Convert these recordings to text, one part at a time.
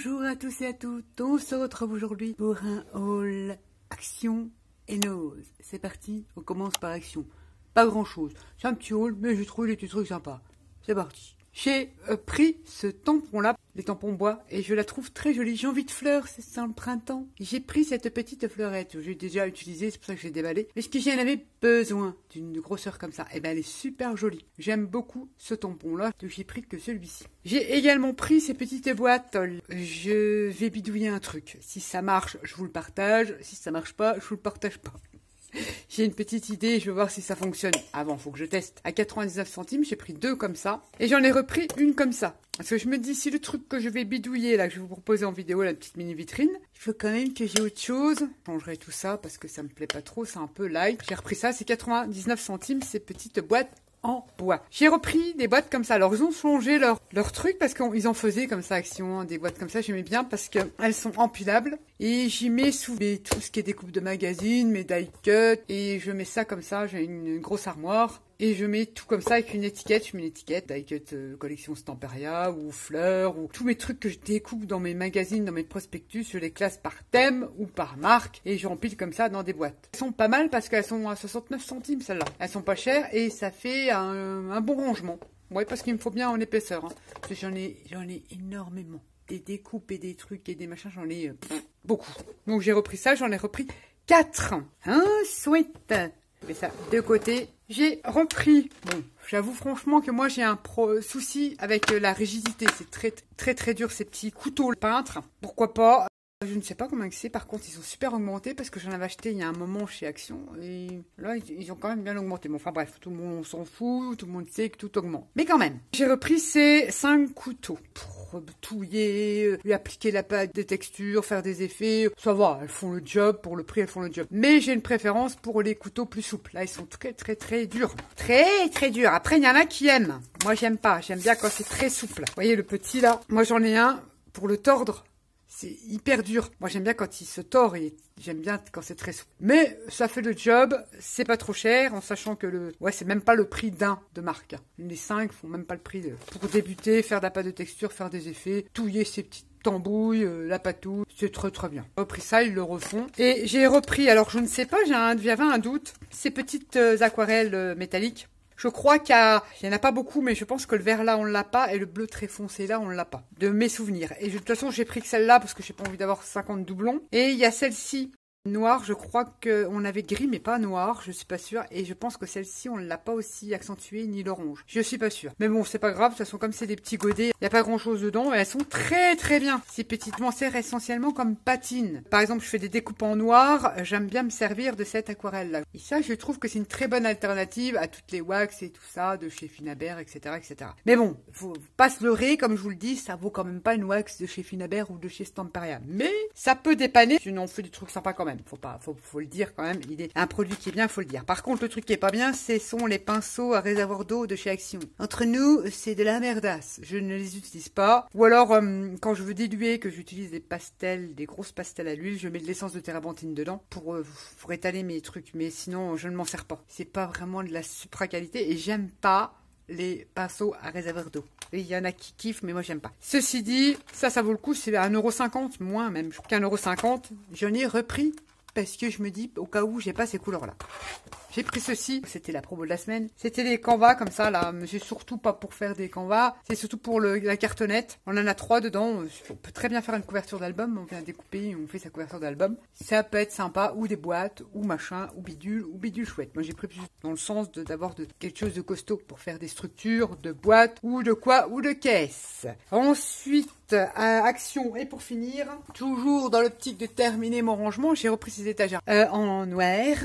Bonjour à tous et à toutes, on se retrouve aujourd'hui pour un haul Action et Nose. C'est parti, on commence par Action. Pas grand chose, c'est un petit haul mais j'ai trouvé des petits trucs sympas. C'est parti. J'ai pris ce tampon-là, les tampons bois, et je la trouve très jolie. J'ai envie de fleurs, c'est ça le printemps. J'ai pris cette petite fleurette que j'ai déjà utilisée, c'est pour ça que j'ai déballé. Est-ce que j'en avais besoin d'une grosseur comme ça? Eh ben, elle est super jolie. J'aime beaucoup ce tampon-là, donc j'ai pris que celui-ci. J'ai également pris ces petites boîtes. Je vais bidouiller un truc. Si ça marche, je vous le partage. Si ça marche pas, je vous le partage pas. J'ai une petite idée, je vais voir si ça fonctionne. Avant, il faut que je teste. À 99 centimes, j'ai pris deux comme ça. Et j'en ai repris une comme ça. Parce que je me dis, si le truc que je vais bidouiller, là, que je vais vous proposer en vidéo, la petite mini vitrine, il faut quand même que j'ai autre chose. Je changerai tout ça parce que ça me plaît pas trop, c'est un peu light. J'ai repris ça, c'est 99 centimes, ces petites boîtes en bois. J'ai repris des boîtes comme ça. Alors, ils ont changé leur truc parce qu'ils en faisaient comme ça, Action, des boîtes comme ça. J'aimais bien parce qu'elles sont empilables. Et j'y mets tout ce qui est découpe de magazines, mes die cut. Et je mets ça comme ça. J'ai une grosse armoire. Et je mets tout comme ça avec une étiquette. Je mets une étiquette, die cut collection Stamperia ou fleurs ou tous mes trucs que je découpe dans mes magazines, dans mes prospectus. Je les classe par thème ou par marque et je empile comme ça dans des boîtes. Elles sont pas mal parce qu'elles sont à 69 centimes celles-là. Elles sont pas chères et ça fait un bon rangement. Ouais, parce qu'il me faut bien en épaisseur. Hein. Parce que j'en ai énormément. Des découpes et des trucs et des machins, j'en ai beaucoup. Donc j'ai repris ça, j'en ai repris 4. Ensuite, je mets ça de côté. J'ai repris, bon, j'avoue franchement que moi j'ai un souci avec la rigidité. C'est très dur ces petits couteaux peintres. Pourquoi pas? Je ne sais pas comment c'est, par contre ils sont super augmentés parce que j'en avais acheté il y a un moment chez Action et là ils ont quand même bien augmenté. Bon, enfin bref, tout le monde s'en fout, tout le monde sait que tout augmente. Mais quand même, j'ai repris ces 5 couteaux pour touiller, lui appliquer la pâte, des textures, faire des effets. Ça va, elles font le job, pour le prix elles font le job. Mais j'ai une préférence pour les couteaux plus souples. Là ils sont très durs. Très durs. Après il y en a qui aiment. Moi j'aime pas, j'aime bien quand c'est très souple. Vous voyez le petit là, moi j'en ai un pour le tordre. C'est hyper dur. Moi, j'aime bien quand il se tord et j'aime bien quand c'est très souple. Mais ça fait le job, c'est pas trop cher, en sachant que c'est même pas le prix d'un de marque. Les 5 font même pas le prix pour débuter, faire de la pâte de texture, faire des effets, touiller ces petites tambouilles, la patouille, c'est très bien. J'ai repris ça, ils le refont. Et j'ai repris, alors je ne sais pas, j'avais un doute, ces petites aquarelles métalliques. Je crois qu'il y en a pas beaucoup, mais je pense que le vert là, on l'a pas, et le bleu très foncé là, on l'a pas. De mes souvenirs. Et de toute façon, j'ai pris que celle-là, parce que j'ai pas envie d'avoir 50 doublons. Et il y a celle-ci, noire, je crois qu'on avait gris, mais pas noir, je suis pas sûre. Et je pense que celle-ci, on l'a pas aussi accentuée, ni l'orange. Je suis pas sûre. Mais bon, c'est pas grave, de toute façon, comme c'est des petits godets, il y a pas grand-chose dedans, et elles sont très bien. Ces petites m'en servent essentiellement comme patines. Par exemple, je fais des découpes en noir, j'aime bien me servir de cette aquarelle-là. Et ça, je trouve que c'est une très bonne alternative à toutes les wax et tout ça, de chez Finabert, etc. Mais bon, faut pas se leurrer, comme je vous le dis, ça vaut quand même pas une wax de chez Finabert ou de chez Stamperia. Mais ça peut dépanner, sinon on fait des trucs sympas quand même. Faut le dire quand même, il est un produit qui est bien, faut le dire. Par contre, le truc qui est pas bien, ce sont les pinceaux à réservoir d'eau de chez Action. Entre nous, c'est de la merdasse. Je ne les utilise pas. Ou alors, quand je veux diluer, que j'utilise des pastels, des grosses pastels à l'huile, je mets de l'essence de térébenthine dedans pour étaler mes trucs. Mais sinon, je ne m'en sers pas. C'est pas vraiment de la supra qualité et j'aime pas les pinceaux à réservoir d'eau. Il y en a qui kiffent, mais moi j'aime pas. Ceci dit, ça vaut le coup, c'est à 1,50 €, moins même. Je crois qu'1,50 €. J'en ai repris parce que je me dis, au cas où j'ai pas ces couleurs-là. J'ai pris ceci, c'était la promo de la semaine. C'était des canvas comme ça, là. Mais c'est surtout pas pour faire des canvas. C'est surtout pour la cartonnette. On en a 3 dedans. On peut très bien faire une couverture d'album. On vient découper, on fait sa couverture d'album. Ça peut être sympa, ou des boîtes, ou machin, ou bidule chouette. Moi, j'ai pris plus dans le sens d'avoir quelque chose de costaud pour faire des structures de boîtes, ou de quoi, ou de caisse. Ensuite, Action, et pour finir, toujours dans l'optique de terminer mon rangement, j'ai repris ces étagères en noir.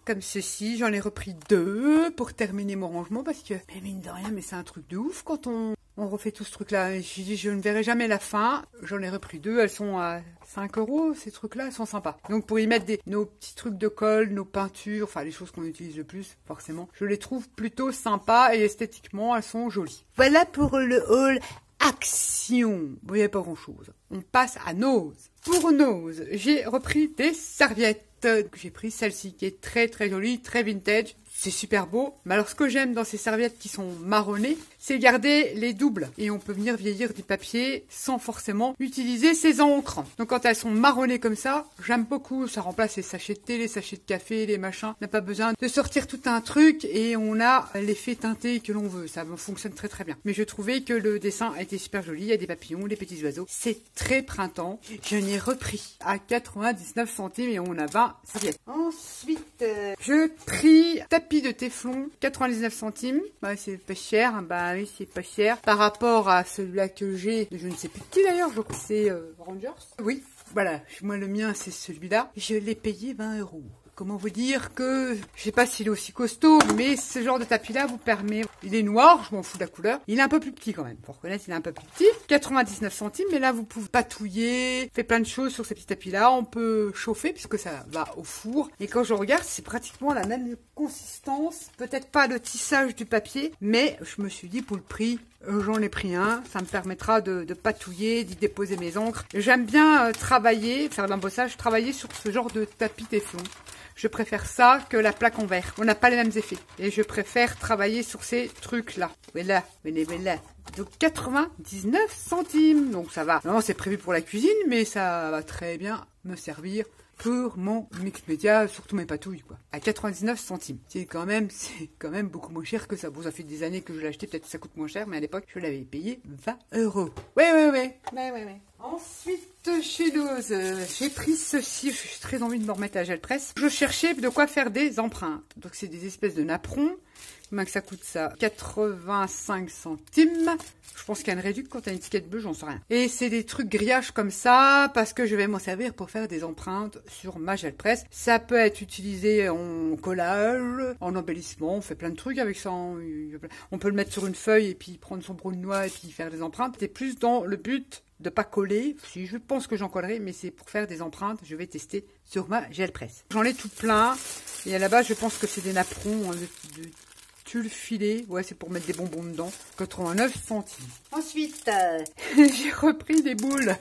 Comme ceci, j'en ai repris 2 pour terminer mon rangement parce que, mais mine de rien, mais c'est un truc de ouf quand on refait tout ce truc-là. J'ai dit, je ne verrai jamais la fin. J'en ai repris 2, elles sont à 5 €, ces trucs-là, elles sont sympas. Donc pour y mettre nos petits trucs de colle, nos peintures, enfin les choses qu'on utilise le plus, forcément. Je les trouve plutôt sympas et esthétiquement, elles sont jolies. Voilà pour le haul Action. Bon, il n'y a pas grand-chose. On passe à Nose. Pour Nose, j'ai repris des serviettes. J'ai pris celle-ci qui est très jolie, très vintage. c'est super beau. Mais alors ce que j'aime dans ces serviettes qui sont marronnées, c'est garder les doubles. Et on peut venir vieillir du papier sans forcément utiliser ces encres. Donc quand elles sont marronnées comme ça, j'aime beaucoup. Ça remplace les sachets de thé, les sachets de café, les machins. On n'a pas besoin de sortir tout un truc et on a l'effet teinté que l'on veut. Ça fonctionne très très bien. Mais je trouvais que le dessin était super joli. Il y a des papillons, des petits oiseaux. C'est très printemps. Je n'ai repris à 99 centimes et on a 20 serviettes. Ensuite, je pris tapis de téflon, 99 centimes. Bah, c'est pas cher. Bah oui, c'est pas cher. Par rapport à celui-là que j'ai, je ne sais plus qui d'ailleurs, je crois que c'est Rangers. Oui, voilà. Moi, le mien, c'est celui-là. Je l'ai payé 20 €. Comment vous dire que, je sais pas s'il est aussi costaud, mais ce genre de tapis-là vous permet, il est noir, je m'en fous de la couleur, il est un peu plus petit quand même, faut reconnaître, il est un peu plus petit, 99 centimes, mais là vous pouvez patouiller, faire plein de choses sur ces petits tapis-là, on peut chauffer puisque ça va au four, et quand je regarde, c'est pratiquement la même consistance, peut-être pas le tissage du papier, mais je me suis dit pour le prix, j'en ai pris un, ça me permettra de patouiller, d'y déposer mes encres. J'aime bien travailler, faire de l'embossage, travailler sur ce genre de tapis téflon. Je préfère ça que la plaque en verre. On n'a pas les mêmes effets. Et je préfère travailler sur ces trucs-là. Voilà, voilà. Donc 99 centimes. Donc ça va. Non, c'est prévu pour la cuisine, mais ça va très bien me servir pour mon mix média, surtout mes patouilles, quoi. À 99 centimes. C'est quand même beaucoup moins cher que ça. Bon, ça fait des années que je l'ai acheté, peut-être que ça coûte moins cher, mais à l'époque, je l'avais payé 20 €. Ouais. Ensuite, chez Lowe's, j'ai pris ceci. J'ai très envie de me remettre à gel presse. Je cherchais de quoi faire des empreintes. Donc, c'est des espèces de napperons. Combien que ça coûte ça? 85 centimes. Je pense qu'il y a une réduction quand t'as une étiquette bleue, j'en sais rien. Et c'est des trucs grillages comme ça, parce que je vais m'en servir pour faire des empreintes sur ma gel presse. Ça peut être utilisé en collage, en embellissement, on fait plein de trucs avec ça. On peut le mettre sur une feuille et puis prendre son brou de noix et puis faire des empreintes. C'est plus dans le but de pas coller. Si je pense que j'en collerai, mais c'est pour faire des empreintes. Je vais tester sur ma gel presse. J'en ai tout plein. Et à la base, je pense que c'est des napperons de tulle filet. Ouais, c'est pour mettre des bonbons dedans. 89 centimes. Ensuite, j'ai repris des boules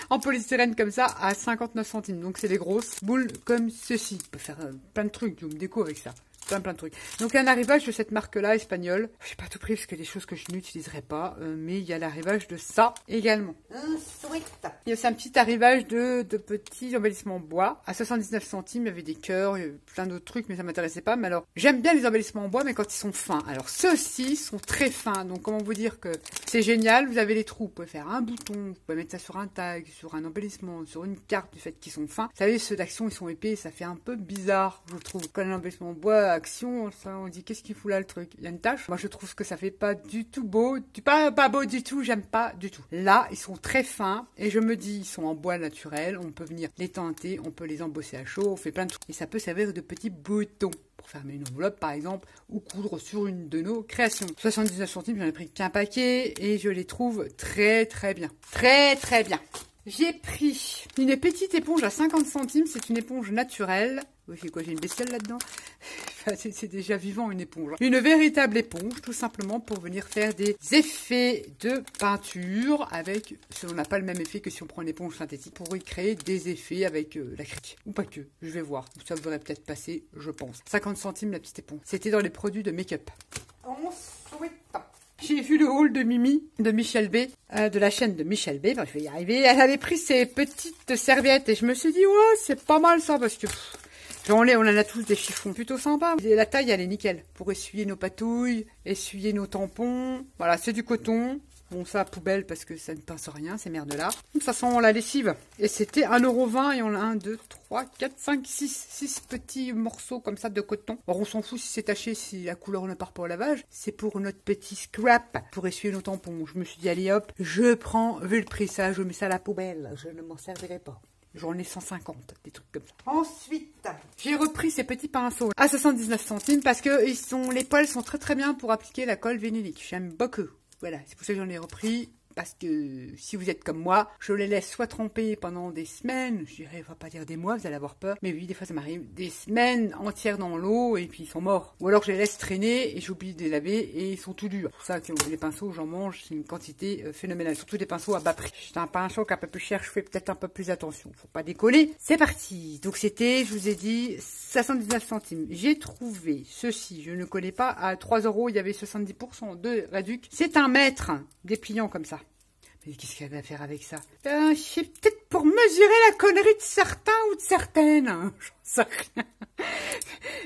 en polystyrène comme ça à 59 centimes. Donc, c'est des grosses boules comme ceci. On peut faire plein de trucs, du déco avec ça. Plein de trucs. Donc un arrivage de cette marque-là, espagnole. J'ai pas tout pris parce qu'il y a des choses que je n'utiliserai pas. Mais il y a l'arrivage de ça également. Ensuite, il y a aussi un petit arrivage de petits embellissements en bois. À 79 centimes, il y avait des cœurs, il y avait plein d'autres trucs, mais ça m'intéressait pas. Mais alors, j'aime bien les embellissements en bois, mais quand ils sont fins. Alors ceux-ci sont très fins. Donc comment vous dire que c'est génial. Vous avez les trous. Vous pouvez faire un bouton, vous pouvez mettre ça sur un tag, sur un embellissement, sur une carte du fait qu'ils sont fins. Vous savez, ceux d'Action, ils sont épais. Ça fait un peu bizarre, je trouve. Quand un embellissement en bois, Action, ça, on dit qu'est-ce qu'il fout là le truc? Il y a une tache. Moi je trouve que ça fait pas du tout beau, pas beau du tout, j'aime pas du tout. Là ils sont très fins et je me dis ils sont en bois naturel, on peut venir les teinter, on peut les embosser à chaud, on fait plein de trucs et ça peut servir de petits boutons pour fermer une enveloppe par exemple ou coudre sur une de nos créations. 79 centimes, j'en ai pris qu'un paquet et je les trouve très bien. Très bien. J'ai pris une petite éponge à 50 centimes, c'est une éponge naturelle. Oui, c'est quoi, j'ai une bestiole là-dedans? Enfin, c'est déjà vivant une éponge. Une véritable éponge, tout simplement pour venir faire des effets de peinture avec, on n'a pas le même effet que si on prend une éponge synthétique, pour y créer des effets avec l'acrylique. Ou pas que, je vais voir. Ça devrait peut-être passer, je pense. 50 centimes la petite éponge. C'était dans les produits de make-up. Ensuite, j'ai vu le haul de Mimi, de Michel B, de la chaîne de Michel B. Enfin, je vais y arriver. Elle avait pris ces petites serviettes et je me suis dit, ouais, c'est pas mal ça parce que... on en a tous des chiffons plutôt sympas. Et la taille, elle est nickel. Pour essuyer nos patouilles, essuyer nos tampons. Voilà, c'est du coton. Bon, ça, poubelle, parce que ça ne pince rien, ces merdes-là. De toute façon, la lessive. Et c'était 1,20 € et on a 1, 2, 3, 4, 5, 6 petits morceaux comme ça de coton. Or, on s'en fout si c'est taché, si la couleur ne part pas au lavage. C'est pour notre petit scrap, pour essuyer nos tampons. Je me suis dit, allez hop, je prends, vu le prix, ça, je mets ça à la poubelle. Je ne m'en servirai pas. J'en ai 150, des trucs comme ça. Ensuite, j'ai repris ces petits pinceaux à 79 centimes parce que les poils sont très bien pour appliquer la colle vinylique. J'aime beaucoup. Voilà, c'est pour ça que j'en ai repris parce que si vous êtes comme moi, je les laisse soit tremper pendant des semaines, je dirais, on va pas dire des mois, vous allez avoir peur, mais oui, des fois ça m'arrive, des semaines entières dans l'eau et puis ils sont morts. Ou alors je les laisse traîner et j'oublie de les laver et ils sont tout durs. C'est pour ça que les pinceaux, j'en mange, c'est une quantité phénoménale, surtout des pinceaux à bas prix. C'est un pinceau qui est un peu plus cher, je fais peut-être un peu plus attention, faut pas décoller. C'est parti. Donc c'était, je vous ai dit, 79 centimes. J'ai trouvé ceci, je ne connais pas, à 3 €, il y avait 70% de réduc. C'est un mètre dépliant comme ça. Mais qu'est-ce qu'elle va faire avec ça? C'est peut-être pour mesurer la connerie de certains ou de certaines. J'en sais rien.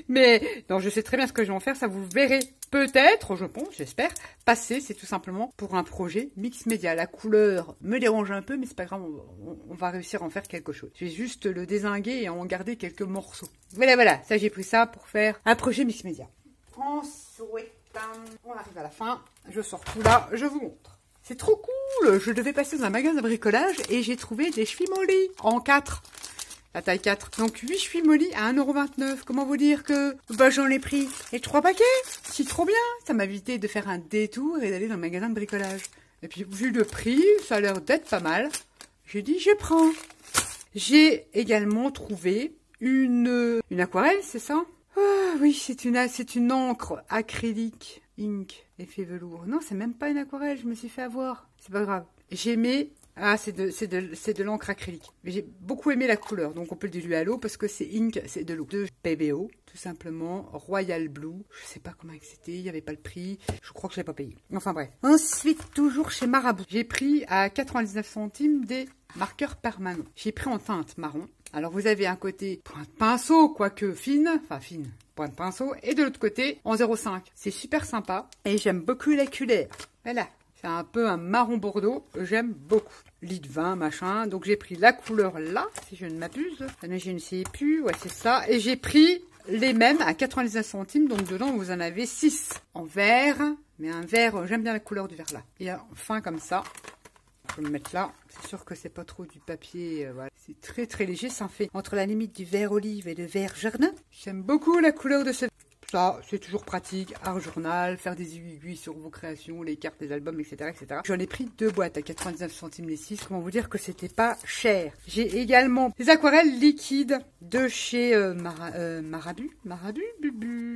Mais non, je sais très bien ce que je vais en faire, ça vous verrez. Peut-être, je pense, j'espère, passer, c'est tout simplement pour un projet mix média. La couleur me dérange un peu, mais c'est pas grave, on va réussir à en faire quelque chose. Je vais juste le dézinguer et en garder quelques morceaux. Voilà, ça j'ai pris ça pour faire un projet mix média. Ensuite, on arrive à la fin, je sors tout là, je vous montre. C'est trop cool. Je devais passer dans un magasin de bricolage et j'ai trouvé des chevilles molly en 4. La taille 4. Donc 8 chevilles molly à 1,29 €. Comment vous dire que j'en ai pris et 3 paquets. C'est trop bien. Ça m'a évité de faire un détour et d'aller dans le magasin de bricolage. Et puis vu le prix, ça a l'air d'être pas mal. J'ai dit je prends. J'ai également trouvé une aquarelle, c'est ça? Ah oui, c'est une encre acrylique. Ink, effet velours. Non, c'est même pas une aquarelle, je me suis fait avoir. C'est pas grave. J'ai aimé... Ah, c'est de l'encre acrylique. Mais j'ai beaucoup aimé la couleur, donc on peut le diluer à l'eau parce que c'est ink, c'est de l'eau. De PBO, tout simplement. Royal Blue. Je sais pas comment c'était, il n'y avait pas le prix. Je crois que je l'ai pas payé. Enfin bref. Ensuite, toujours chez Marabout. J'ai pris à 99 centimes des marqueurs permanents. J'ai pris en teinte marron. Alors vous avez un côté pointe pinceau, quoique fine, enfin fine, pointe pinceau, et de l'autre côté en 0,5. C'est super sympa et j'aime beaucoup la couleur. Voilà, c'est un peu un marron bordeaux, j'aime beaucoup. Lit de vin, machin, donc j'ai pris la couleur là, si je ne m'abuse. Je ne sais plus, ouais c'est ça. Et j'ai pris les mêmes à 99 centimes, donc dedans vous en avez 6 en vert, mais un vert, j'aime bien la couleur du vert là. Et enfin comme ça. Je vais le mettre là. C'est sûr que c'est pas trop du papier. Voilà. C'est très très léger. Ça en fait entre la limite du vert olive et le vert jardin. J'aime beaucoup la couleur de ce... Ça, c'est toujours pratique. Art journal, faire des aiguilles sur vos créations, les cartes, les albums, etc. etc. J'en ai pris 2 boîtes à 99 centimes les 6. Comment vous dire que c'était pas cher. J'ai également des aquarelles liquides de chez Marabu.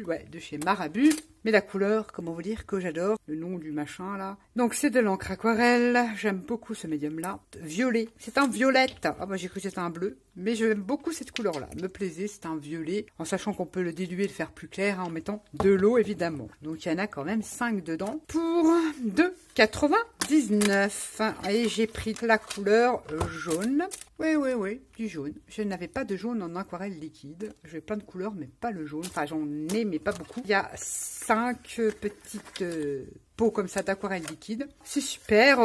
Ouais, de chez Marabu. Mais la couleur, comment vous dire que j'adore. Le nom du machin là. Donc c'est de l'encre aquarelle. J'aime beaucoup ce médium-là. Violet. C'est un violette. Ah bah j'ai cru que c'était un bleu. Mais j'aime beaucoup cette couleur-là. Me plaisait, c'est un violet. En sachant qu'on peut le diluer, le faire plus clair, hein, en mettant de l'eau évidemment. Donc il y en a quand même 5 dedans. Pour 2,99 €. Et j'ai pris la couleur jaune. Oui, du jaune. Je n'avais pas de jaune en aquarelle liquide. J'ai plein de couleurs, mais pas le jaune. Enfin, j'en ai, mais pas beaucoup. Il y a 5 petites pots comme ça d'aquarelle liquide. C'est super.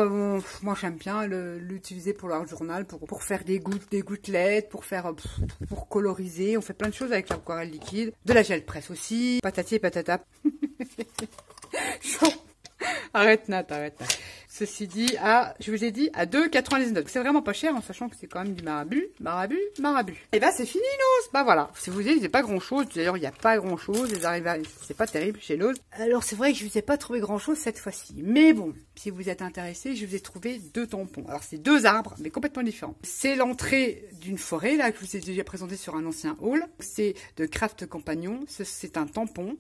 Moi, j'aime bien l'utiliser pour l'art journal, pour faire des gouttelettes, pour coloriser. On fait plein de choses avec l'aquarelle liquide. De la gel presse aussi. Patati et patata. Arrête Nat. Ceci dit, je vous ai dit, à 2,99 €. C'est vraiment pas cher, en sachant que c'est quand même du Marabu. Et bah, c'est fini, Lowe's. Bah voilà. Si vous voulez, c'est pas grand chose. D'ailleurs, il n'y a pas grand chose. Les arrivages, c'est pas terrible chez Lowe's. Alors, c'est vrai que je vous ai pas trouvé grand chose cette fois-ci. Mais bon, si vous êtes intéressé, je vous ai trouvé 2 tampons. Alors, c'est 2 arbres, mais complètement différents. C'est l'entrée d'une forêt, là, que je vous ai déjà présenté sur un ancien haul. C'est de Craft Compagnon. C'est un tampon.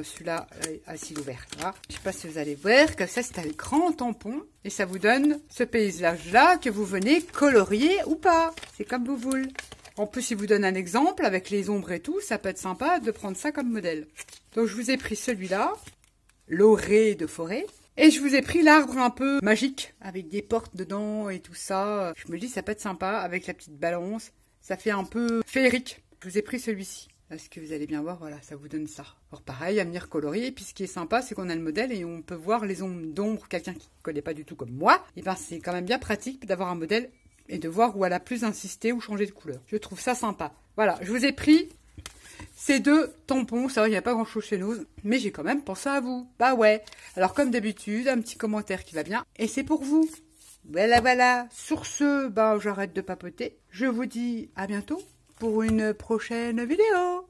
Celui-là, assis ouvert, là. Je sais pas si vous allez voir que ça, c'est un grand tampon. Et ça vous donne ce paysage-là que vous venez colorier ou pas. C'est comme vous voulez. En plus, il vous donne un exemple avec les ombres et tout. Ça peut être sympa de prendre ça comme modèle. Donc, je vous ai pris celui-là. L'orée de forêt. Et je vous ai pris l'arbre un peu magique. Avec des portes dedans et tout ça. Je me dis, ça peut être sympa avec la petite balance. Ça fait un peu féerique. Je vous ai pris celui-ci. Parce que vous allez bien voir, voilà, ça vous donne ça. Alors pareil, à venir colorier. Et puis ce qui est sympa, c'est qu'on a le modèle et on peut voir les ombres d'ombre. Quelqu'un qui ne connaît pas du tout comme moi, et ben c'est quand même bien pratique d'avoir un modèle et de voir où elle a plus insisté ou changé de couleur. Je trouve ça sympa. Voilà, je vous ai pris ces 2 tampons. C'est vrai, il n'y a pas grand-chose chez nous, mais j'ai quand même pensé à vous. Bah ouais. Alors comme d'habitude, un petit commentaire qui va bien. Et c'est pour vous. Voilà. Sur ce, j'arrête de papoter. Je vous dis à bientôt pour une prochaine vidéo.